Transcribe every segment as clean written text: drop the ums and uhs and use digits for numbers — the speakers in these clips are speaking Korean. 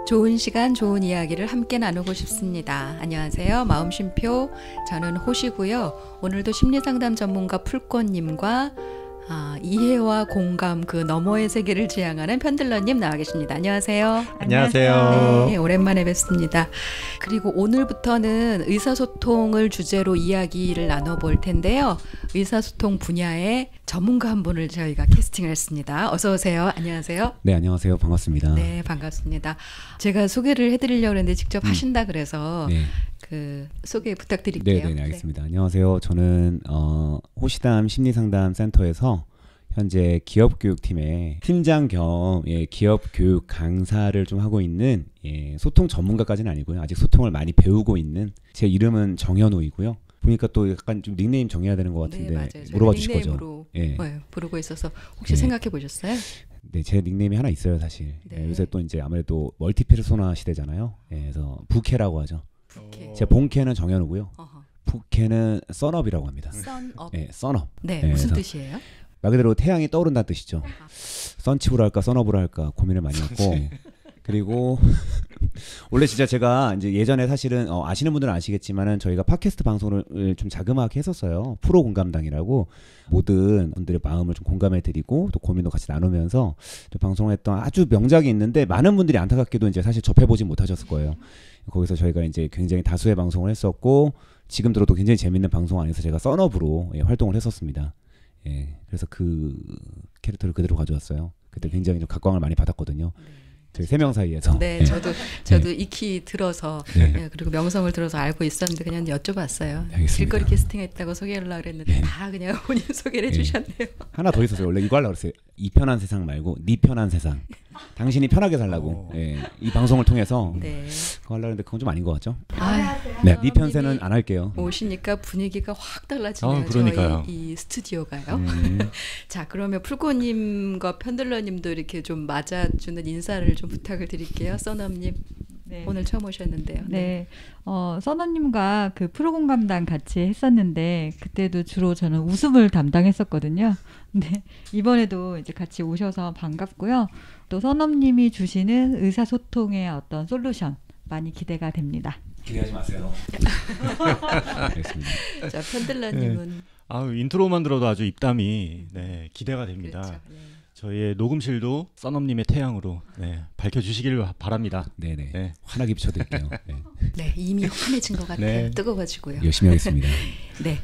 좋은 시간, 좋은 이야기를 함께 나누고 싶습니다. 안녕하세요. 마음쉼표, 저는 호시고요. 오늘도 심리상담 전문가 풀꽃님과 이해와 공감 그 너머의 세계를 지향하는 편들러님 나와 계십니다. 안녕하세요. 안녕하세요. 네, 오랜만에 뵙습니다. 그리고 오늘부터는 의사소통을 주제로 이야기를 나눠볼 텐데요. 의사소통 분야의 전문가 한 분을 저희가 캐스팅을 했습니다. 어서 오세요. 안녕하세요. 네, 안녕하세요. 반갑습니다. 네, 반갑습니다. 제가 소개를 해드리려고 했는데 직접 하신다 그래서 네. 그 소개 부탁드릴게요. 네, 알겠습니다. 네. 안녕하세요. 저는 호시담 심리상담센터에서 현재 기업교육팀의 팀장 겸 기업교육 강사를 좀 하고 있는 소통 전문가까지는 아니고요. 아직 소통을 많이 배우고 있는 제 이름은 정현우이고요. 보니까 또 약간 좀 닉네임 정해야 되는 것 같은데 네, 물어봐 주실 거죠? 닉네임으로 부르고 있어서 혹시 생각해 보셨어요? 네, 제 닉네임이 하나 있어요, 사실. 네. 요새 또 이제 아무래도 멀티페르소나 시대잖아요. 그래서 부캐라고 하죠. 부캐. 제 본캐는 정현우고요. 어허. 부캐는 썬업이라고 합니다. 썬업. 네, 썬업. 네, 무슨 뜻이에요? 말 그대로 태양이 떠오른다는 뜻이죠. 썬칩으로 할까 썬업으로 할까 고민을 많이 했고 그리고 원래 진짜 제가 이제 예전에 사실은 아시는 분들은 아시겠지만은 저희가 팟캐스트 방송을 좀 자그마하게 했었어요. 프로 공감당이라고 모든 분들의 마음을 좀 공감해드리고 또 고민도 같이 나누면서 좀 방송을 했던 아주 명작이 있는데 많은 분들이 안타깝게도 이제 사실 접해보지 못하셨을 거예요. 거기서 저희가 이제 굉장히 다수의 방송을 했었고 지금 들어도 굉장히 재밌는 방송 안에서 제가 썬업으로 활동을 했었습니다. 그래서 그 캐릭터를 그대로 가져왔어요. 그때 굉장히 좀 각광을 많이 받았거든요. 저희 세 명 사이에서. 네, 저도 익히 들어서 그리고 명성을 들어서 알고 있었는데 그냥 여쭤봤어요. 알겠습니다. 길거리 캐스팅했다고 소개하려고 그랬는데 다 그냥 본인 소개를 해주셨네요. 하나 더 있었어요. 원래 이거 하려고 그랬어요. 이 편한 세상 말고 네 편한 세상. 당신이 편하게 살라고. 이 방송을 통해서 그거 하려고 했는데 그건 좀 아닌 것 같죠? 네, 네 편세는 안 할게요. 오시니까 분위기가 확 달라지네요. 그러니까요. 저희 이 스튜디오가요. 자, 그러면 풀꽃님과 편들러님도 이렇게 좀 맞아주는 인사를 좀 부탁을 드릴게요. 써남님. 네. 오늘 처음 오셨는데요. 네, 써너님과 그 프로공감당 같이 했었는데 그때도 주로 저는 웃음을 담당했었거든요. 근데 이번에도 이제 같이 오셔서 반갑고요. 또 써너님이 주시는 의사소통의 어떤 솔루션 많이 기대가 됩니다. 기대하지 마세요. 알겠습니다. 자, 편들러님은 인트로만 들어도 아주 입담이 기대가 됩니다. 그렇죠. 저희의 녹음실도 써넘님의 태양으로 밝혀주시길 바랍니다. 네네. 환하게 비춰드릴게요. 네, 이미 환해진 것 같아요. 뜨거워지고요. 열심히 하겠습니다. 네,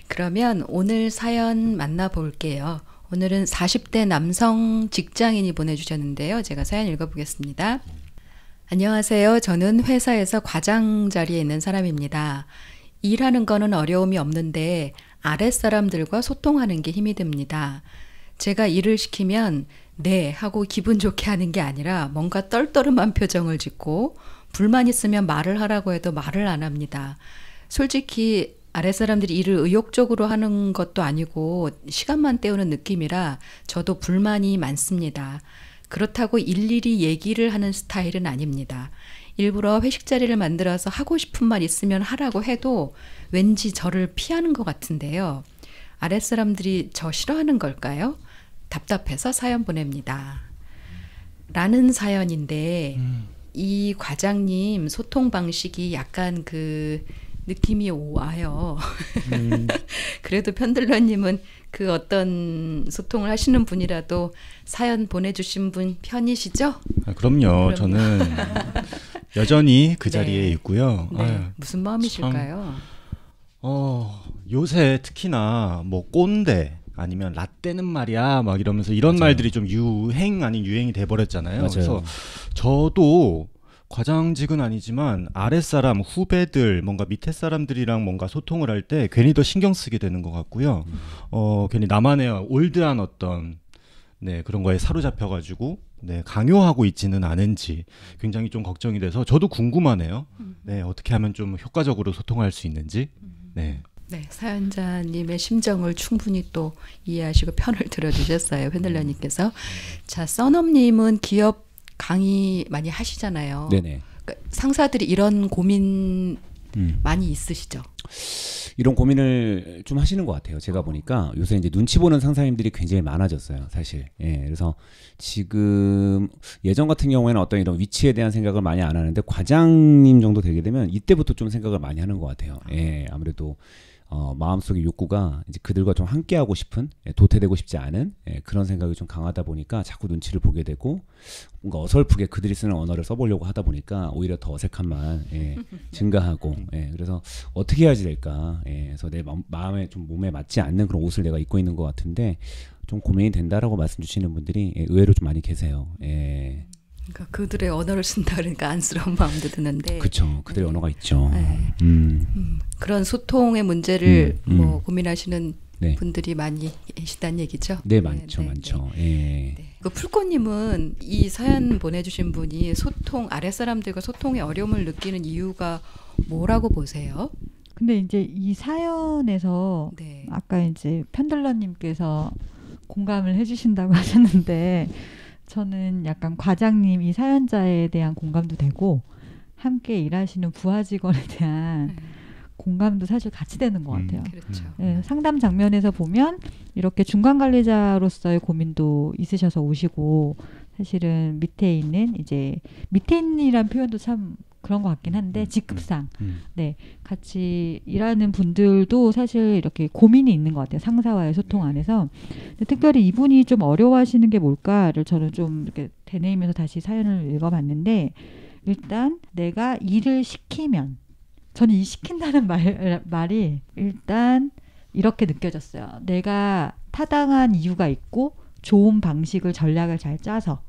그러면 오늘 사연 만나볼게요. 오늘은 40대 남성 직장인이 보내주셨는데요. 제가 사연 읽어보겠습니다. 안녕하세요. 저는 회사에서 과장 자리에 있는 사람입니다. 일하는 거는 어려움이 없는데 아랫사람들과 소통하는 게 힘이 듭니다. 제가 일을 시키면 네 하고 기분 좋게 하는 게 아니라 뭔가 떨떠름한 표정을 짓고 불만 있으면 말을 하라고 해도 말을 안 합니다. 솔직히 아랫사람들이 일을 의욕적으로 하는 것도 아니고 시간만 때우는 느낌이라 저도 불만이 많습니다. 그렇다고 일일이 얘기를 하는 스타일은 아닙니다. 일부러 회식 자리를 만들어서 하고 싶은 말 있으면 하라고 해도 왠지 저를 피하는 것 같은데요. 아랫사람들이 저 싫어하는 걸까요? 답답해서 사연 보냅니다. 라는 사연인데 이 과장님 소통 방식이 약간 그 느낌이 와요. 그래도 편들러님은 그 어떤 소통을 하시는 분이라도 사연 보내주신 분 편이시죠? 그럼요. 저는 여전히 그 자리에 있고요. 무슨 마음이실까요? 요새 특히나 뭐 꼰대 아니면 라떼는 말이야 막 이러면서 이런 맞아요. 말들이 좀 유행 아닌 유행이 돼버렸잖아요. 맞아요. 그래서 저도 과장직은 아니지만 아랫사람 후배들 뭔가 밑에 사람들이랑 뭔가 소통을 할 때 괜히 더 신경 쓰게 되는 것 같고요. 괜히 나만의 올드한 어떤 그런 거에 사로잡혀가지고 강요하고 있지는 않은지 굉장히 좀 걱정이 돼서 저도 궁금하네요. 어떻게 하면 좀 효과적으로 소통할 수 있는지. 네, 사연자님의 심정을 충분히 또 이해하시고 편을 들어주셨어요. 편들러님께서. 자, 써넘님은 기업 강의 많이 하시잖아요. 네네. 그러니까 상사들이 이런 고민 많이 있으시죠? 이런 고민을 좀 하시는 것 같아요. 제가 보니까 요새 이제 눈치 보는 상사님들이 굉장히 많아졌어요, 사실. 예, 그래서 지금 예전 같은 경우에는 어떤 이런 위치에 대한 생각을 많이 안 하는데 과장님 정도 되게 되면 이때부터 좀 생각을 많이 하는 것 같아요. 예, 아무래도 마음속의 욕구가 이제 그들과 좀 함께하고 싶은, 도태되고 싶지 않은 그런 생각이 좀 강하다 보니까 자꾸 눈치를 보게 되고 뭔가 어설프게 그들이 쓰는 언어를 써보려고 하다 보니까 오히려 더 어색함만 증가하고 그래서 어떻게 해야지 될까. 그래서 내 마음에 좀 몸에 맞지 않는 그런 옷을 내가 입고 있는 것 같은데 좀 고민이 된다라고 말씀 주시는 분들이 의외로 좀 많이 계세요. 그러니까 그들의 언어를 쓴다 그러니까 안쓰러운 마음도 드는데. 그렇죠. 그들의 언어가 있죠. 그런 소통의 문제를 뭐 고민하시는 분들이 많이 계시다는 얘기죠. 네, 많죠, 많죠. 그 풀꽃님은 이 사연 보내주신 분이 아랫사람들과 소통에 어려움을 느끼는 이유가 뭐라고 보세요? 근데 이제 이 사연에서 아까 이제 편들러님께서 공감을 해주신다고 하셨는데 저는 약간 과장님 이 사연자에 대한 공감도 되고 함께 일하시는 부하 직원에 대한 공감도 사실 같이 되는 것 같아요. 그렇죠. 상담 장면에서 보면 이렇게 중간 관리자로서의 고민도 있으셔서 오시고 사실은 밑에 있는이란 표현도 참 그런 것 같긴 한데 직급상 같이 일하는 분들도 사실 이렇게 고민이 있는 것 같아요. 상사와의 소통 안에서. 근데 특별히 이분이 좀 어려워하시는 게 뭘까를 저는 좀 이렇게 되뇌이면서 다시 사연을 읽어봤는데 일단 내가 일을 시키면 저는 이 시킨다는 말이 일단 이렇게 느껴졌어요. 내가 타당한 이유가 있고 좋은 방식을 전략을 잘 짜서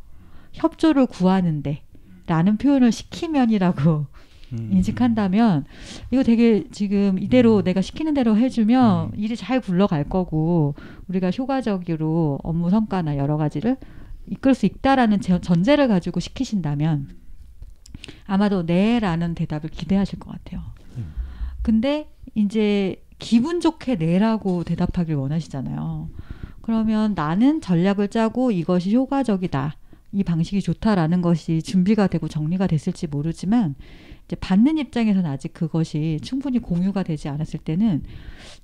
협조를 구하는데 라는 표현을 시키면이라고 인식한다면 이거 되게 지금 이대로 내가 시키는 대로 해주면 일이 잘 굴러갈 거고 우리가 효과적으로 업무 성과나 여러 가지를 이끌 수 있다라는 전제를 가지고 시키신다면 아마도 네라는 대답을 기대하실 것 같아요. 근데 이제 기분 좋게 네라고 대답하길 원하시잖아요. 그러면 나는 전략을 짜고 이것이 효과적이다. 이 방식이 좋다라는 것이 준비가 되고 정리가 됐을지 모르지만 이제 받는 입장에서는 아직 그것이 충분히 공유가 되지 않았을 때는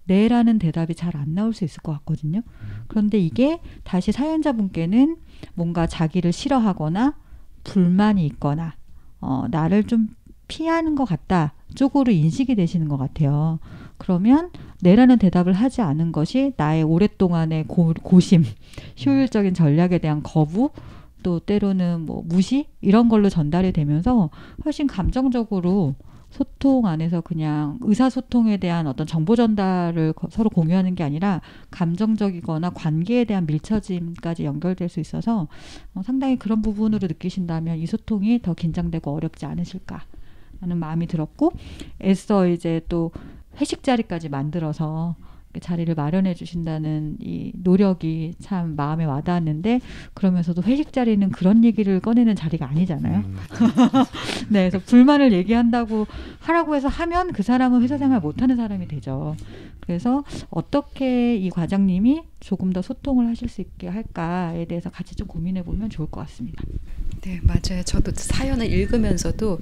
네라는 대답이 잘 안 나올 수 있을 것 같거든요. 그런데 이게 다시 사연자분께는 뭔가 자기를 싫어하거나 불만이 있거나 나를 좀 피하는 것 같다 쪽으로 인식이 되시는 것 같아요. 그러면 네라는 대답을 하지 않은 것이 나의 오랫동안의 고심, 효율적인 전략에 대한 거부, 또 때로는 뭐 무시 이런 걸로 전달이 되면서 훨씬 감정적으로 소통 안에서 그냥 의사소통에 대한 어떤 정보 전달을 서로 공유하는 게 아니라 감정적이거나 관계에 대한 밀처짐까지 연결될 수 있어서 상당히 그런 부분으로 느끼신다면 이 소통이 더 긴장되고 어렵지 않으실까라는 마음이 들었고 애써 이제 또 회식 자리까지 만들어서 자리를 마련해 주신다는 이 노력이 참 마음에 와닿았는데 그러면서도 회식 자리는 그런 얘기를 꺼내는 자리가 아니잖아요. 네, 그래서 불만을 얘기한다고 하라고 해서 하면 그 사람은 회사 생활 못하는 사람이 되죠. 그래서 어떻게 이 과장님이 조금 더 소통을 하실 수 있게 할까에 대해서 같이 좀 고민해 보면 좋을 것 같습니다. 네, 맞아요. 저도 사연을 읽으면서도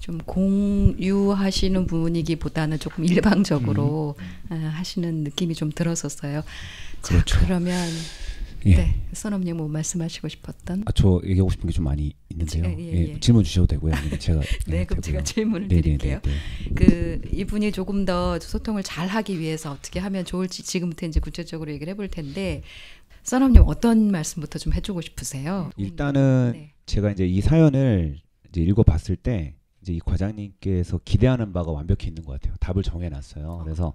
좀 공유하시는 분이기보다는 조금 일방적으로 하시는 느낌이 좀 들었었어요. 그렇죠. 자, 그러면 네, 선업님 뭐 말씀하시고 싶었던? 저 얘기하고 싶은 게 좀 많이 있는데요. 질문 주셔도 되고요. 제가 네, 그럼 제가 질문을 드릴게요. 그 이분이 조금 더 소통을 잘 하기 위해서 어떻게 하면 좋을지 지금부터 이제 구체적으로 얘기를 해볼 텐데, 선업님 어떤 말씀부터 좀 해주고 싶으세요? 일단은 제가 이제 이 사연을 이제 읽어봤을 때 이제 이 과장님께서 기대하는 바가 완벽히 있는 것 같아요. 답을 정해놨어요. 그래서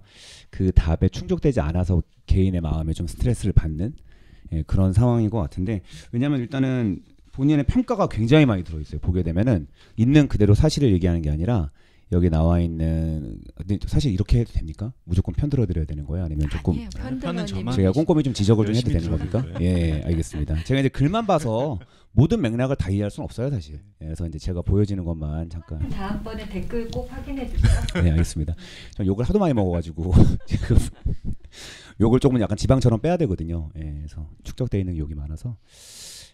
그 답에 충족되지 않아서 개인의 마음에 좀 스트레스를 받는 그런 상황인 것 같은데, 왜냐하면 일단은 본인의 평가가 굉장히 많이 들어있어요. 보게 되면은 있는 그대로 사실을 얘기하는 게 아니라 여기 나와 있는, 근데 사실 이렇게 해도 됩니까? 무조건 편들어드려야 되는 거예요? 아니면 조금 편은 제가 꼼꼼히 좀 지적을 좀 해도 되는 겁니까? 예, 알겠습니다. 제가 이제 글만 봐서 모든 맥락을 다 이해할 수는 없어요, 사실. 그래서 이제 제가 보여지는 것만 잠깐. 다음번에 댓글 꼭 확인해 주세요. 네, 알겠습니다. 전 욕을 하도 많이 먹어가지고 지금 욕을 조금 약간 지방처럼 빼야 되거든요. 예, 그래서 축적되어 있는 욕이 많아서.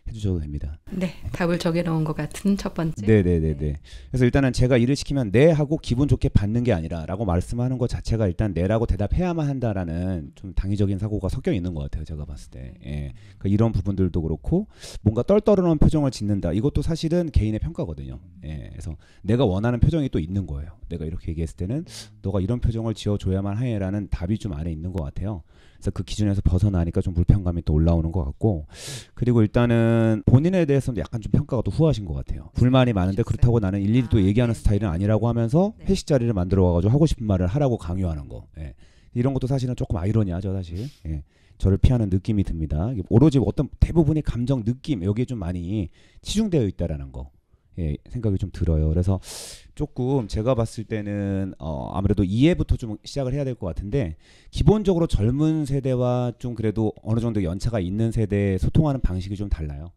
해주셔도 됩니다. 네, 답을 정해놓은 것 같은 첫 번째. 네네네네. 그래서 일단은 제가 일을 시키면 네 하고 기분 좋게 받는 게 아니라라고 말씀하는 것 자체가 일단 네라고 대답해야만 한다라는 좀 당위적인 사고가 섞여 있는 것 같아요. 제가 봤을 때. 예. 그러니까 이런 부분들도 그렇고 뭔가 떨떠름한 표정을 짓는다. 이것도 사실은 개인의 평가거든요. 예. 그래서 내가 원하는 표정이 또 있는 거예요. 내가 이렇게 얘기했을 때는 너가 이런 표정을 지어줘야만 해라는 답이 좀 안에 있는 것 같아요. 그래서 그 기준에서 벗어나니까 좀 불편감이 또 올라오는 것 같고, 그리고 일단은 본인에 대해서는 약간 좀 평가가 또 후하신 것 같아요. 불만이 많은데 그렇다고 나는 일일이 또 얘기하는 스타일은 아니라고 하면서 회식 자리를 만들어 와가지고 하고 싶은 말을 하라고 강요하는 거. 예. 이런 것도 사실은 조금 아이러니하죠, 사실. 예. 저를 피하는 느낌이 듭니다. 오로지 어떤 대부분의 감정, 느낌 여기에 좀 많이 치중되어 있다라는 거. 예, 생각이 좀 들어요. 그래서 조금 제가 봤을 때는 아무래도 이해부터 좀 시작을 해야 될 것 같은데, 기본적으로 젊은 세대와 좀 그래도 어느 정도 연차가 있는 세대에 소통하는 방식이 좀 달라요.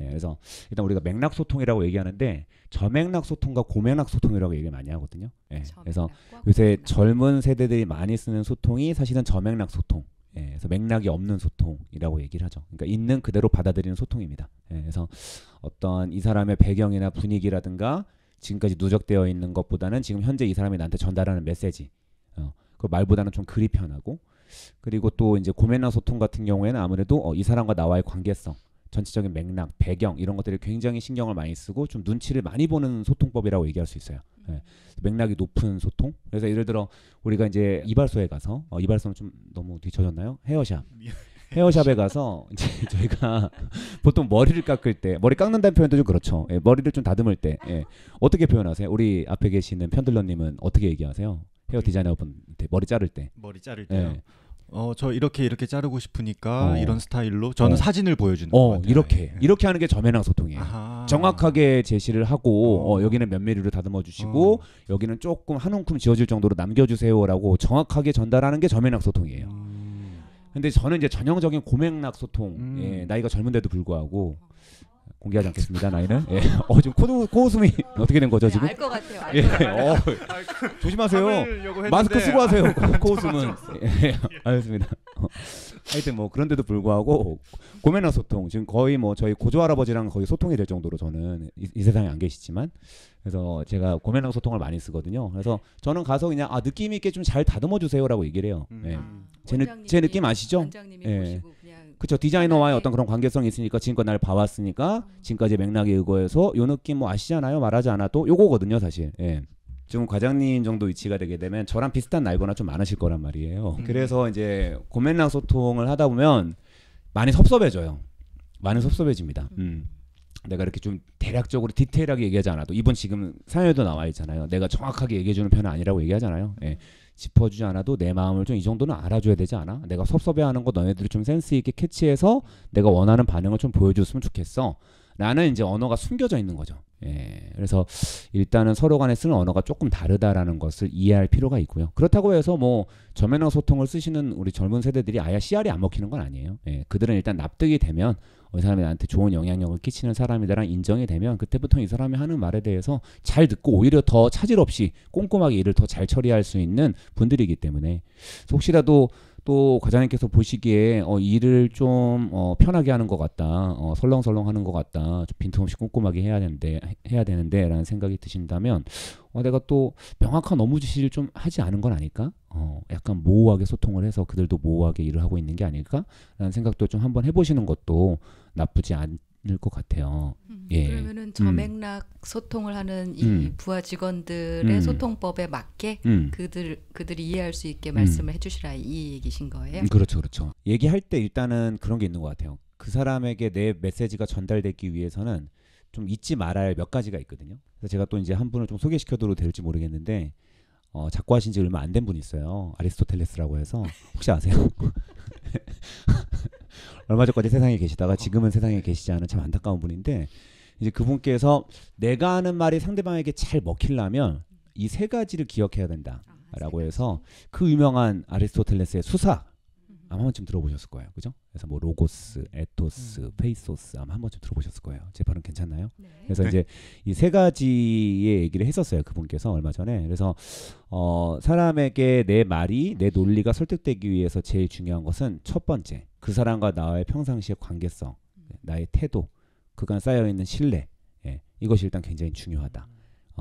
예, 그래서 일단 우리가 맥락 소통이라고 얘기하는데 저맥락 소통과 고맥락 소통이라고 얘기를 많이 하거든요. 예, 그래서 요새 젊은 세대들이 많이 쓰는 소통이 사실은 저맥락 소통. 예, 그래서 맥락이 없는 소통이라고 얘기를 하죠. 그러니까 있는 그대로 받아들이는 소통입니다. 예, 그래서 어떤 이 사람의 배경이나 분위기라든가 지금까지 누적되어 있는 것보다는 지금 현재 이 사람이 나한테 전달하는 메시지, 그 말보다는 좀 글이 편하고, 그리고 또 이제 고맥락 소통 같은 경우에는 아무래도 이 사람과 나와의 관계성, 전체적인 맥락, 배경 이런 것들을 굉장히 신경을 많이 쓰고 좀 눈치를 많이 보는 소통법이라고 얘기할 수 있어요. 예. 맥락이 높은 소통. 그래서 예를 들어 우리가 이제 이발소에 가서 이발소는 좀 너무 뒤쳐졌나요? 헤어샵에 가서 이제 저희가 보통 머리를 깎을 때, 머리 깎는다는 표현도 좀 그렇죠. 예, 머리를 좀 다듬을 때 어떻게 표현하세요? 우리 앞에 계시는 편들러님은 어떻게 얘기하세요? 헤어 디자이너분한테 머리 자를 때. 머리 자를 때요. 저 이렇게 자르고 싶으니까 이런 스타일로 저는 사진을 보여주는 것 같아요. 이렇게 하는 게 저면학 소통이에요. 아하. 정확하게 제시를 하고 여기는 몇 미리로 다듬어 주시고 여기는 조금 한 움큼 지워질 정도로 남겨주세요라고 정확하게 전달하는 게 저면학 소통이에요. 근데 저는 이제 전형적인 고맥락 소통, 예, 나이가 젊은데도 불구하고 공개하지 않겠습니다, 나이는. 예. 지금 코웃음이 어떻게 된 거죠 지금? 알 것 같아요. 조심하세요. 마스크 쓰고 하세요. 코웃음은. 예, 알겠습니다. 하여튼 뭐 그런데도 불구하고 고맥락 소통, 지금 거의 뭐 저희 고조 할아버지랑 거의 소통이 될 정도로 저는 이 세상에 안 계시지만, 그래서 제가 고맥락 소통을 많이 쓰거든요. 그래서 저는 가서 그냥 느낌 있게 좀 잘 다듬어 주세요라고 얘기를 해요. 예. 제 느낌 아시죠? 원장님이 예. 보시고 그냥 그렇죠. 디자이너와의 어떤 그런 관계성이 있으니까 지금껏 날 봐왔으니까 지금까지 맥락에 의거해서 요 느낌 뭐 아시잖아요. 말하지 않아도 요거거든요, 사실. 예. 지금 과장님 정도 위치가 되게 되면 저랑 비슷한 나이거나 좀 많으실 거란 말이에요. 그래서 이제 고맥락 소통을 하다 보면 많이 섭섭해져요. 많이 섭섭해집니다. 내가 이렇게 좀 대략적으로 디테일하게 얘기하지 않아도, 이번 지금 사연에도 나와 있잖아요. 내가 정확하게 얘기해주는 편은 아니라고 얘기하잖아요. 예. 짚어주지 않아도 내 마음을 좀 이 정도는 알아줘야 되지 않아? 내가 섭섭해하는 거 너네들이 좀 센스 있게 캐치해서 내가 원하는 반응을 좀 보여줬으면 좋겠어. 라는 이제 언어가 숨겨져 있는 거죠. 예. 그래서 일단은 서로 간에 쓰는 언어가 조금 다르다라는 것을 이해할 필요가 있고요. 그렇다고 해서 뭐 저면허 소통을 쓰시는 우리 젊은 세대들이 아예 씨알이 안 먹히는 건 아니에요. 예. 그들은 일단 납득이 되면 이 사람이 나한테 좋은 영향력을 끼치는 사람이다라는 인정이 되면 그때부터 이 사람이 하는 말에 대해서 잘 듣고 오히려 더 차질 없이 꼼꼼하게 일을 더 잘 처리할 수 있는 분들이기 때문에, 혹시라도 또 과장님께서 보시기에 일을 좀 편하게 하는 것 같다, 설렁설렁 하는 것 같다, 좀 빈틈없이 꼼꼼하게 해야 되는데라는 생각이 드신다면 내가 또 명확한 업무 지시를 좀 하지 않은 건 아닐까? 약간 모호하게 소통을 해서 그들도 모호하게 일을 하고 있는 게 아닐까라는 생각도 좀 한번 해보시는 것도 나쁘지 않을 것 같아요. 예. 그러면은 저맥락 소통을 하는 이 부하 직원들의 소통법에 맞게 그들이 이해할 수 있게 말씀을 해주시라, 이 얘기신 거예요? 그렇죠. 얘기할 때 일단은 그런 게 있는 것 같아요. 그 사람에게 내 메시지가 전달되기 위해서는 좀 잊지 말아야 할 몇 가지가 있거든요. 그래서 제가 또 이제 한 분을 좀 소개시켜드려도 될지 모르겠는데, 작고 하신 지 얼마 안 된 분이 있어요. 아리스토텔레스라고 해서 혹시 아세요? 얼마 전까지 세상에 계시다가 지금은 세상에 계시지 않은 참 안타까운 분인데, 이제 그분께서 내가 하는 말이 상대방에게 잘 먹히려면 이 세 가지를 기억해야 된다라고 해서 그 유명한 아리스토텔레스의 수사 아마 한 번쯤 들어보셨을 거예요. 그죠? 그래서 뭐 로고스, 에토스, 페이소스 아마 한 번쯤 들어보셨을 거예요. 제 발음 괜찮나요? 네. 그래서 이제 이 세 가지의 얘기를 했었어요. 그분께서 얼마 전에. 그래서 사람에게 내 말이, 내 논리가 설득되기 위해서 제일 중요한 것은 첫 번째, 그 사람과 나의 평상시의 관계성, 나의 태도, 그간 쌓여 있는 신뢰, 이것이 일단 굉장히 중요하다.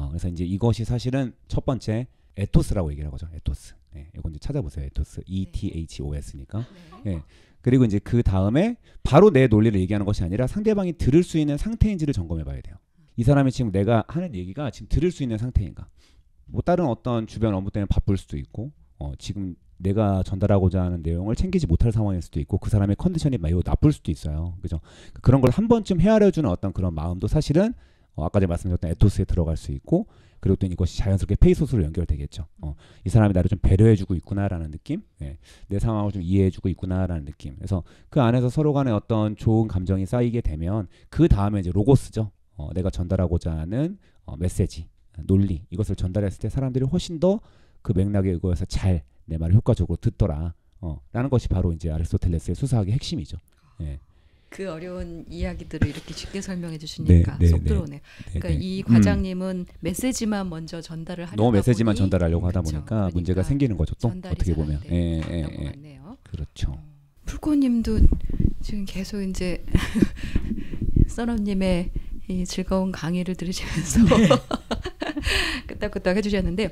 그래서 이제 이것이 사실은 첫 번째 에토스라고 얘기를 하거죠. 에토스. 이거 이제 찾아보세요. 에토스, ETHOS니까. 그리고 이제 그 다음에 바로 내 논리를 얘기하는 것이 아니라 상대방이 들을 수 있는 상태인지를 점검해봐야 돼요. 이 사람이 지금 내가 하는 얘기가 지금 들을 수 있는 상태인가? 뭐 다른 어떤 주변 업무 때문에 바쁠 수도 있고, 지금 내가 전달하고자 하는 내용을 챙기지 못할 상황일 수도 있고, 그 사람의 컨디션이 매우 나쁠 수도 있어요. 그죠? 그런 걸 한 번쯤 헤아려주는 어떤 그런 마음도 사실은 아까 제가 말씀드렸던 에토스에 들어갈 수 있고, 그리고 또 이것이 자연스럽게 페이소스로 연결되겠죠. 이 사람이 나를 좀 배려해주고 있구나라는 느낌, 내 상황을 좀 이해해주고 있구나라는 느낌. 그래서 그 안에서 서로 간에 어떤 좋은 감정이 쌓이게 되면 그 다음에 이제 로고스죠. 내가 전달하고자 하는 메시지, 논리, 이것을 전달했을 때 사람들이 훨씬 더 그 맥락에 의거해서 잘 내 말을 효과적으로 듣더라. 라는 것이 바로 이제 아리스토텔레스의 수사학의 핵심이죠. 그 어려운 이야기들을 이렇게 쉽게 설명해 주시니까 쏙 들어오네요. 그러니까 이 과장님은 메시지만 먼저 전달을 하려고 너무 메시지만 보니, 전달하려고 하다 그렇죠. 보니까 그러니까 문제가 생기는 거죠. 또 어떻게 보면. 그렇죠. 풀코님도 지금 계속 이제 써너님의 이 즐거운 강의를 들으시면서 끄떡끄떡 해주셨는데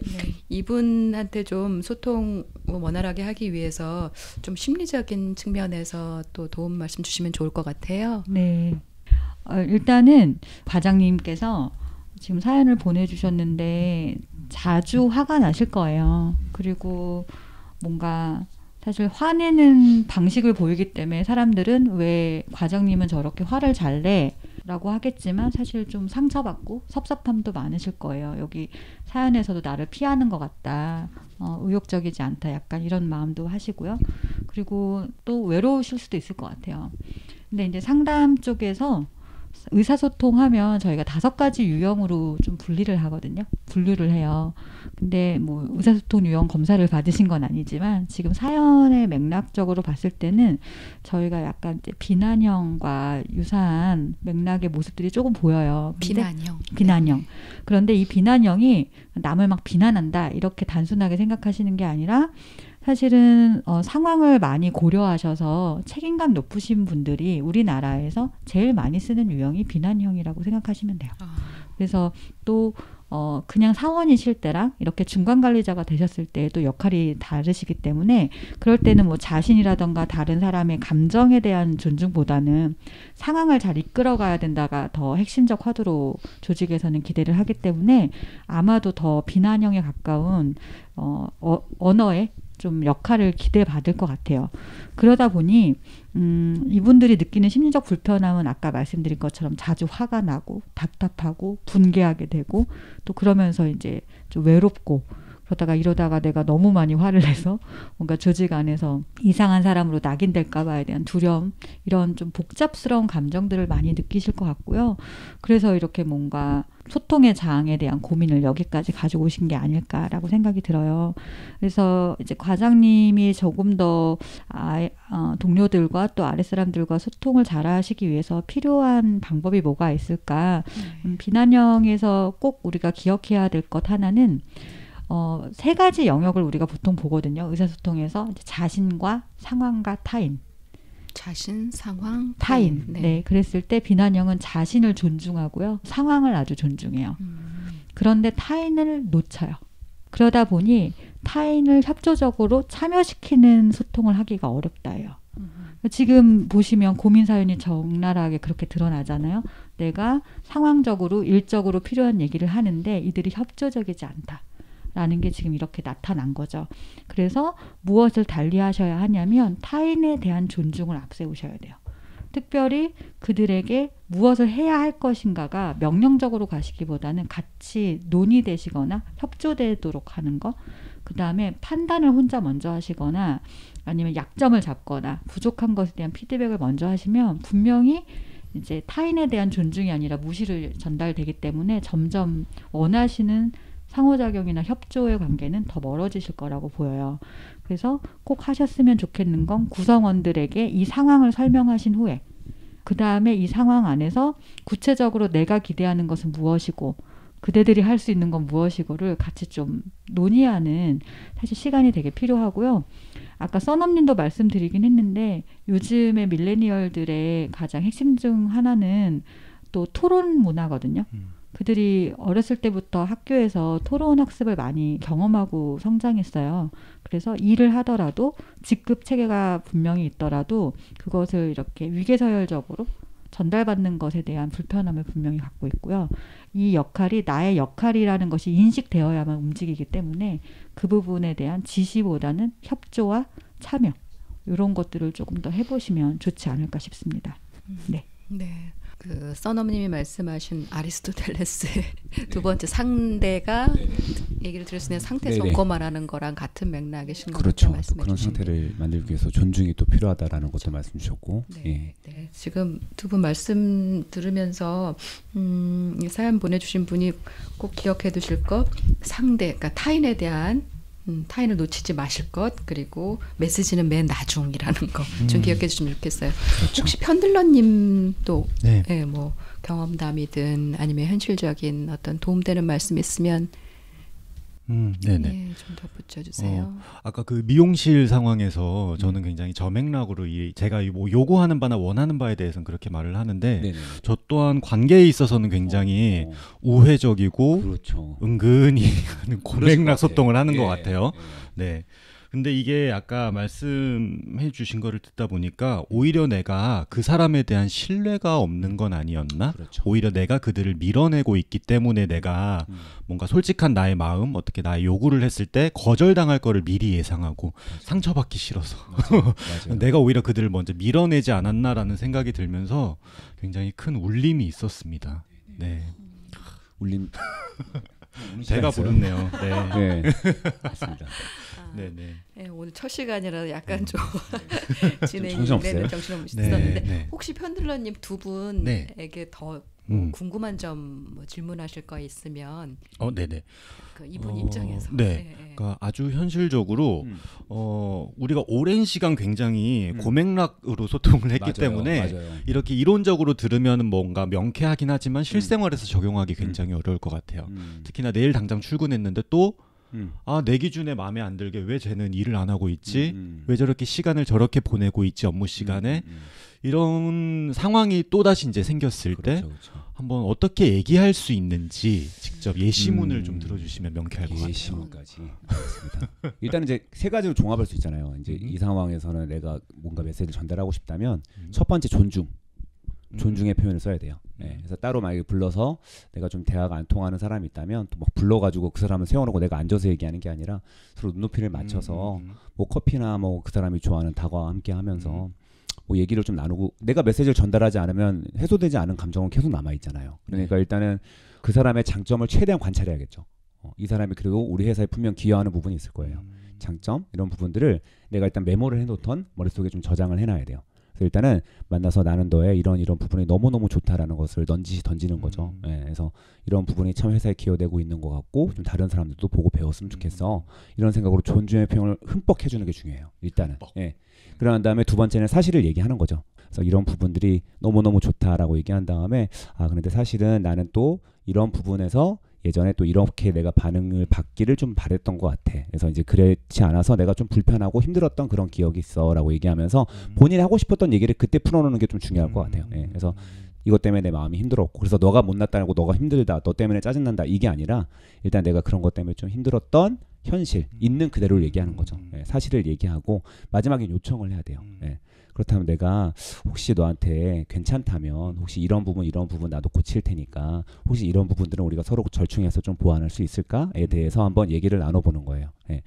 이분한테 좀 소통 원활하게 하기 위해서 좀 심리적인 측면에서 또 도움 말씀 주시면 좋을 것 같아요. 네. 일단은 과장님께서 지금 사연을 보내주셨는데 자주 화가 나실 거예요. 그리고 뭔가 사실 화내는 방식을 보이기 때문에 사람들은 왜 과장님은 저렇게 화를 잘 내? 라고 하겠지만 사실 좀 상처받고 섭섭함도 많으실 거예요. 여기 사연에서도 나를 피하는 것 같다. 의욕적이지 않다. 약간 이런 마음도 하시고요. 그리고 또 외로우실 수도 있을 것 같아요. 근데 이제 상담 쪽에서 의사소통하면 저희가 5가지 유형으로 좀 분류를 해요. 근데 뭐 의사소통 유형 검사를 받으신 건 아니지만 지금 사연의 맥락적으로 봤을 때는 저희가 약간 이제 비난형과 유사한 맥락의 모습들이 조금 보여요. 비난형. 그런데 이 비난형이 남을 막 비난한다 이렇게 단순하게 생각하시는 게 아니라 사실은 상황을 많이 고려하셔서 책임감 높으신 분들이 우리나라에서 제일 많이 쓰는 유형이 비난형이라고 생각하시면 돼요. 그래서 또 그냥 사원이실 때랑 이렇게 중간 관리자가 되셨을 때 또 역할이 다르시기 때문에 그럴 때는 뭐 자신이라던가 다른 사람의 감정에 대한 존중보다는 상황을 잘 이끌어가야 된다가 더 핵심적 화두로 조직에서는 기대를 하기 때문에 아마도 더 비난형에 가까운 언어에 좀 역할을 기대받을 것 같아요. 그러다 보니 이분들이 느끼는 심리적 불편함은 아까 말씀드린 것처럼 자주 화가 나고 답답하고 분개하게 되고 또 그러면서 이제 좀 외롭고 이러다가 내가 너무 많이 화를 내서 뭔가 조직 안에서 이상한 사람으로 낙인될까 봐에 대한 두려움 이런 좀 복잡스러운 감정들을 많이 느끼실 것 같고요. 그래서 이렇게 뭔가 소통의 장에 대한 고민을 여기까지 가지고 오신 게 아닐까라고 생각이 들어요. 그래서 이제 과장님이 조금 더 동료들과 또 아랫사람들과 소통을 잘 하시기 위해서 필요한 방법이 뭐가 있을까? 비난형에서 꼭 우리가 기억해야 될 것 하나는 3가지 영역을 우리가 보통 보거든요. 의사소통에서 이제 자신과 상황과 타인. 자신, 상황, 타인. 네, 그랬을 때 비난형은 자신을 존중하고요. 상황을 아주 존중해요. 그런데 타인을 놓쳐요. 그러다 보니 타인을 협조적으로 참여시키는 소통을 하기가 어렵다예요. 지금 보시면 고민 사연이 적나라하게 그렇게 드러나잖아요. 내가 상황적으로 일적으로 필요한 얘기를 하는데 이들이 협조적이지 않다. 라는 게 지금 이렇게 나타난 거죠. 그래서 무엇을 달리하셔야 하냐면 타인에 대한 존중을 앞세우셔야 돼요. 특별히 그들에게 무엇을 해야 할 것인가가 명령적으로 가시기보다는 같이 논의되시거나 협조되도록 하는 거. 그 다음에 판단을 혼자 먼저 하시거나 아니면 약점을 잡거나 부족한 것에 대한 피드백을 먼저 하시면 분명히 이제 타인에 대한 존중이 아니라 무시를 전달되기 때문에 점점 원하시는 상호작용이나 협조의 관계는 더 멀어지실 거라고 보여요. 그래서 꼭 하셨으면 좋겠는 건 구성원들에게 이 상황을 설명하신 후에 그 다음에 이 상황 안에서 구체적으로 내가 기대하는 것은 무엇이고 그대들이 할 수 있는 건 무엇이고를 같이 좀 논의하는 사실 시간이 되게 필요하고요. 아까 써넘님도 말씀드리긴 했는데 요즘의 밀레니얼들의 가장 핵심 중 하나는 또 토론 문화거든요. 그들이 어렸을 때부터 학교에서 토론 학습을 많이 경험하고 성장했어요. 그래서 일을 하더라도 직급 체계가 분명히 있더라도 그것을 이렇게 위계서열적으로 전달받는 것에 대한 불편함을 분명히 갖고 있고요. 이 역할이 나의 역할이라는 것이 인식되어야만 움직이기 때문에 그 부분에 대한 지시보다는 협조와 참여 이런 것들을 조금 더 해보시면 좋지 않을까 싶습니다. 네. 네. 그 써너님이 말씀하신 아리스토텔레스의 두 번째 상대가 얘기를 들을 수 있는 상태 선거 말하는 거랑 같은 맥락의 신것 그렇죠. 말씀해 그런 주신 상태를 만들기 위해서 존중이 또 필요하다라는 것도 말씀 주셨고. 네, 예. 네. 지금 두 분 말씀 들으면서 이 사연 보내주신 분이 꼭 기억해 두실 것 상대, 그러니까 타인에 대한 타인을 놓치지 마실 것 그리고 메시지는 맨 나중이라는 거 좀 기억해 주시면 좋겠어요. 그렇죠. 혹시 편들러님도 네. 예, 뭐 경험담이든 아니면 현실적인 어떤 도움되는 말씀 있으면 네네. 예, 좀 덧붙여 주세요. 아까 그 미용실 상황에서 저는 굉장히 저맥락으로 제가 뭐 요구하는 바나 원하는 바에 대해서는 그렇게 말을 하는데 네네. 저 또한 관계에 있어서는 굉장히 우회적이고 그렇죠. 은근히 고맥락 같아요. 소통을 하는 예, 것 같아요. 예. 네. 근데 이게 아까 말씀해 주신 거를 듣다 보니까 오히려 내가 그 사람에 대한 신뢰가 없는 건 아니었나? 그렇죠. 오히려 내가 그들을 밀어내고 있기 때문에 내가 뭔가 솔직한 나의 마음, 어떻게 나의 요구를 했을 때 거절당할 거를 미리 예상하고 상처받기 싫어서 맞아요. 내가 오히려 그들을 먼저 밀어내지 않았나라는 생각이 들면서 굉장히 큰 울림이 있었습니다. 네. 울림. 배가 부르네요. 네. 네. 맞습니다. 네네. 예, 오늘 첫 시간이라 약간 좀 진행이 정신없어요? 정신없었는데 네. 혹시 편들러님 두 네. 분에게 더 궁금한 점 뭐 질문하실 거 있으면 네네. 그 이분 입장에서 네. 예, 예. 그러니까 아주 현실적으로 우리가 오랜 시간 굉장히 고맥락으로 소통을 했기 맞아요. 때문에 맞아요. 이렇게 이론적으로 들으면 뭔가 명쾌하긴 하지만 실생활에서 적용하기 굉장히 어려울 것 같아요. 특히나 내일 당장 출근했는데 또 내 기준에 마음에 안 들게 왜 쟤는 일을 안 하고 있지? 왜 저렇게 시간을 저렇게 보내고 있지 업무 시간에? 이런 상황이 또다시 이제 생겼을 때 그렇죠. 한번 어떻게 얘기할 수 있는지 직접 예시문을 좀 들어주시면 명쾌할 것 같아요. 예시문까지. 알겠습니다. 일단 이제 세 가지로 종합할 수 있잖아요. 이제 이 상황에서는 내가 뭔가 메시지를 전달하고 싶다면 첫 번째 존중의 표현을 써야 돼요. 네, 그래서 따로 만약에 불러서 내가 좀 대화가 안 통하는 사람이 있다면 또 막 불러가지고 그 사람을 세워놓고 내가 앉아서 얘기하는 게 아니라 서로 눈높이를 맞춰서 뭐 커피나 뭐 그 사람이 좋아하는 다과와 함께 하면서 뭐 얘기를 좀 나누고 내가 메시지를 전달하지 않으면 해소되지 않은 감정은 계속 남아 있잖아요. 그러니까 일단은 그 사람의 장점을 최대한 관찰해야겠죠. 이 사람이 그리고 우리 회사에 분명 기여하는 부분이 있을 거예요. 장점 이런 부분들을 내가 일단 메모를 해놓던 머릿속에 좀 저장을 해놔야 돼요. 그래서 일단은 만나서 나는 너의 이런 부분이 너무너무 좋다라는 것을 넌지시 던지는 거죠. 예, 그래서 이런 부분이 참 회사에 기여되고 있는 것 같고 좀 다른 사람들도 보고 배웠으면 좋겠어. 이런 생각으로 존중의 표현을 흠뻑 해주는 게 중요해요. 일단은. 예. 그런 다음에 두 번째는 사실을 얘기하는 거죠. 그래서 이런 부분들이 너무너무 좋다라고 얘기한 다음에 그런데 사실은 나는 또 이런 부분에서 예전에 또 이렇게 내가 반응을 받기를 좀 바랬던 것 같아. 그래서 이제 그렇지 않아서 내가 좀 불편하고 힘들었던 그런 기억이 있어라고 얘기하면서 본인이 하고 싶었던 얘기를 그때 풀어놓는 게 좀 중요할 것 같아요. 예. 그래서 이것 때문에 내 마음이 힘들었고 그래서 너가 못났다고 너가 힘들다 너 때문에 짜증난다 이게 아니라 일단 내가 그런 것 때문에 좀 힘들었던 현실 있는 그대로를 얘기하는 거죠. 예. 사실을 얘기하고 마지막에 요청을 해야 돼요. 예. 그렇다면 내가 혹시 너한테 괜찮다면 혹시 이런 부분 나도 고칠 테니까 혹시 이런 부분들은 우리가 서로 절충해서 좀 보완할 수 있을까에 대해서 한번 얘기를 나눠보는 거예요. 예.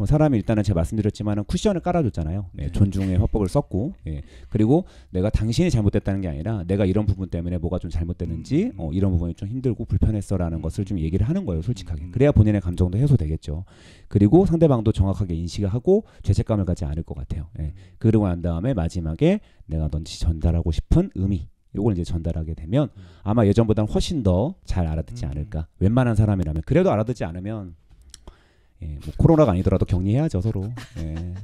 사람이 일단은 제가 말씀드렸지만은 쿠션을 깔아줬잖아요. 예, 존중의 화법을 썼고, 예, 그리고 내가 당신이 잘못됐다는 게 아니라 내가 이런 부분 때문에 뭐가 좀 잘못됐는지, 이런 부분이 좀 힘들고 불편했어라는 것을 좀 얘기를 하는 거예요, 솔직하게. 그래야 본인의 감정도 해소되겠죠. 그리고 상대방도 정확하게 인식을 하고 죄책감을 갖지 않을 것 같아요. 예, 그러고 난 다음에 마지막에 내가 넌지 전달하고 싶은 의미. 요걸 이제 전달하게 되면 아마 예전보다는 훨씬 더 잘 알아듣지 않을까. 웬만한 사람이라면 그래도 알아듣지 않으면. 예, 뭐 코로나가 아니더라도 격리해야죠 서로. 예,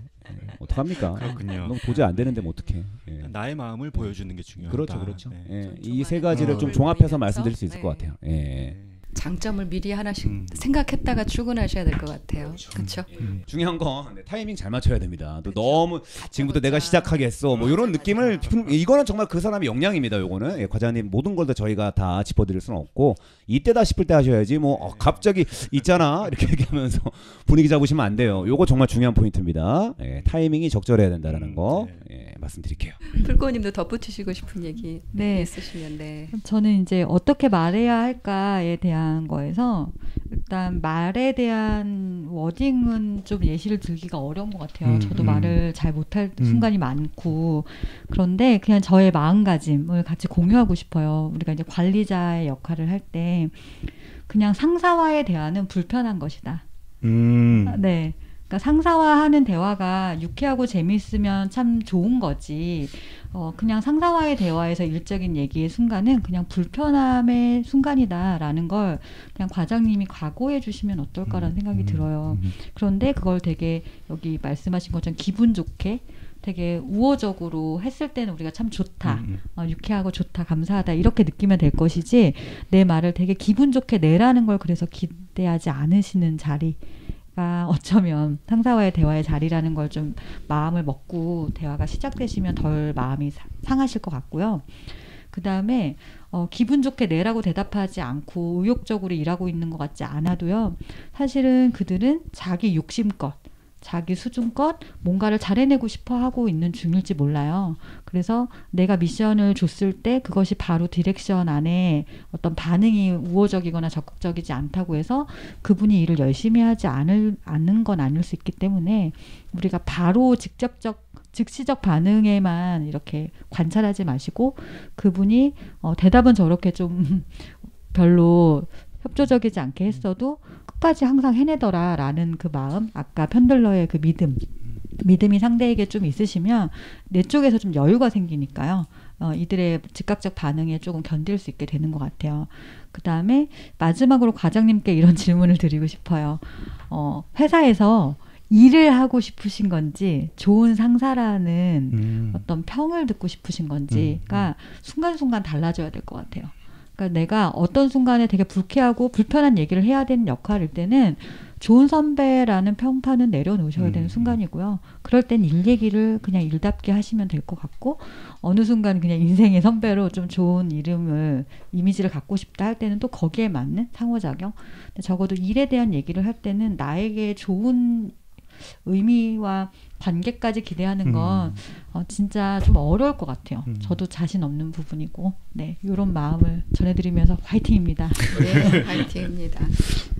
어떡합니까? 그렇군요. 너무 도저히 안 되는데 뭐 어떡해. 예. 나의 마음을 보여주는 게 중요하다. 그렇죠. 네. 예, 이 세 가지를 좀 종합해서 말씀드릴 수 있을 것 같아요. 예. 장점을 미리 하나씩 생각했다가 출근하셔야 될 것 같아요. 그렇죠? 중요한 건 타이밍 잘 맞춰야 됩니다. 또 너무 지금부터 내가 시작하겠어 뭐 이런 느낌을 이거는 정말 그 사람의 역량입니다. 요거는 예, 과장님 모든 걸 다 저희가 다 짚어드릴 수는 없고 이때다 싶을 때 하셔야지 뭐 갑자기 있잖아 이렇게 얘기하면서 분위기 잡으시면 안 돼요. 요거 정말 중요한 포인트입니다. 예, 타이밍이 적절해야 된다라는 거 예, 말씀드릴게요. 풀코님도 덧붙이시고 싶은 얘기 네. 있으시면 네. 저는 이제 어떻게 말해야 할까에 대한 거에서 일단 말에 대한 워딩은 좀 예시를 들기가 어려운 것 같아요. 저도 말을 잘 못할 순간이 많고 그런데 그냥 저의 마음가짐을 같이 공유하고 싶어요. 우리가 이제 관리자의 역할을 할 때 그냥 상사와의 대화는 불편한 것이다. 네. 그러니까 상사와 하는 대화가 유쾌하고 재미있으면 참 좋은 거지. 그냥 상사와의 대화에서 일적인 얘기의 순간은 그냥 불편함의 순간이다라는 걸 그냥 과장님이 각오해 주시면 어떨까라는 생각이 들어요. 그런데 그걸 되게 여기 말씀하신 것처럼 기분 좋게 되게 우호적으로 했을 때는 우리가 참 좋다, 유쾌하고 좋다, 감사하다 이렇게 느끼면 될 것이지 내 말을 되게 기분 좋게 내라는 걸 그래서 기대하지 않으시는 자리가 어쩌면 상사와의 대화의 자리라는 걸 좀 마음을 먹고 대화가 시작되시면 덜 마음이 상하실 것 같고요. 그 다음에 기분 좋게 내라고 대답하지 않고 의욕적으로 일하고 있는 것 같지 않아도요. 사실은 그들은 자기 욕심껏 자기 수준껏 뭔가를 잘해내고 싶어 하고 있는 중일지 몰라요. 그래서 내가 미션을 줬을 때 그것이 바로 디렉션 안에 어떤 반응이 우호적이거나 적극적이지 않다고 해서 그분이 일을 열심히 하지 않는 건 아닐 수 있기 때문에 우리가 바로 즉시적 반응에만 이렇게 관찰하지 마시고 그분이 대답은 저렇게 좀 별로 협조적이지 않게 했어도 끝까지 항상 해내더라라는 그 마음, 아까 편들러의 그 믿음이 상대에게 좀 있으시면 내 쪽에서 좀 여유가 생기니까요. 이들의 즉각적 반응에 조금 견딜 수 있게 되는 것 같아요. 그 다음에 마지막으로 과장님께 이런 질문을 드리고 싶어요. 회사에서 일을 하고 싶으신 건지 좋은 상사라는 어떤 평을 듣고 싶으신 건지가 순간순간 달라져야 될 것 같아요. 그러니까 내가 어떤 순간에 되게 불쾌하고 불편한 얘기를 해야 되는 역할일 때는 좋은 선배라는 평판은 내려놓으셔야 되는 순간이고요. 그럴 땐 일 얘기를 그냥 일답게 하시면 될 것 같고 어느 순간 그냥 인생의 선배로 좀 좋은 이미지를 갖고 싶다 할 때는 또 거기에 맞는 상호작용. 근데 적어도 일에 대한 얘기를 할 때는 나에게 좋은 의미와 관계까지 기대하는 건 진짜 좀 어려울 것 같아요. 저도 자신 없는 부분이고 네, 이런 마음을 전해드리면서 화이팅입니다. 네, 화이팅입니다.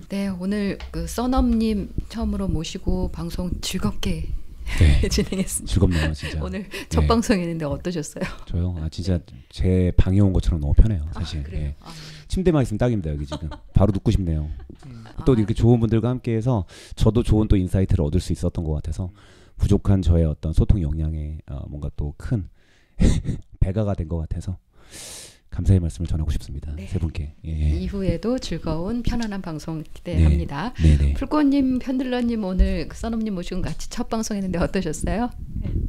네, 오늘 그 써넘님 처음으로 모시고 방송 즐겁게 네. 진행했습니다. 즐겁네요, 진짜. 오늘 첫 네. 방송이었는데 어떠셨어요? 저요? 진짜 제 방에 온 것처럼 너무 편해요, 사실. 그래요? 예. 침대만 있으면 딱입니다, 여기 지금. 바로 눕고 싶네요. 또 이렇게 좋은 분들과 함께해서 저도 좋은 또 인사이트를 얻을 수 있었던 것 같아서 부족한 저의 어떤 소통 역량에 뭔가 또 큰 배가가 된 것 같아서 감사의 말씀을 전하고 싶습니다. 네. 세 분께. 예. 이후에도 즐거운 편안한 방송 기대합니다. 네네. 풀꽃님, 편들러님 오늘 써넘님 모시고 같이 첫 방송했는데 어떠셨어요?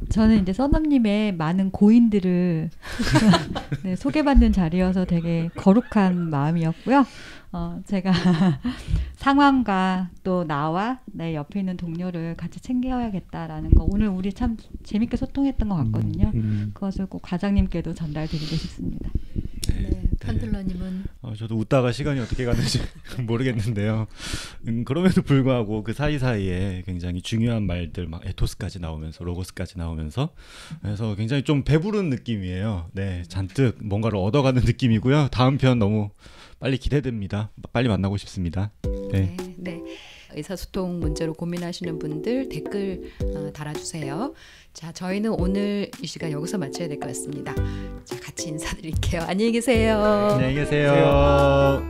저는 이제 써넘님의 많은 고인들을 네, 소개받는 자리여서 되게 거룩한 마음이었고요. 제가 상황과 또 나와 내 옆에 있는 동료를 같이 챙겨야겠다라는 거 오늘 우리 참 재밌게 소통했던 것 같거든요. 그것을 꼭 과장님께도 전달드리고 싶습니다. 네, 편들러님은 저도 웃다가 시간이 어떻게 갔는지 모르겠는데요. 그럼에도 불구하고 그 사이사이에 굉장히 중요한 말들 막 에토스까지 나오면서 로고스까지 나오면서 그래서 굉장히 좀 배부른 느낌이에요. 네, 잔뜩 뭔가를 얻어가는 느낌이고요. 다음 편 너무 빨리 기대됩니다. 빨리 만나고 싶습니다. 네. 네. 의사소통 문제로 고민하시는 분들 댓글 달아주세요. 자, 저희는 오늘 이 시간 여기서 마쳐야 될 것 같습니다. 자, 같이 인사드릴게요. 안녕히 계세요. 안녕히 계세요.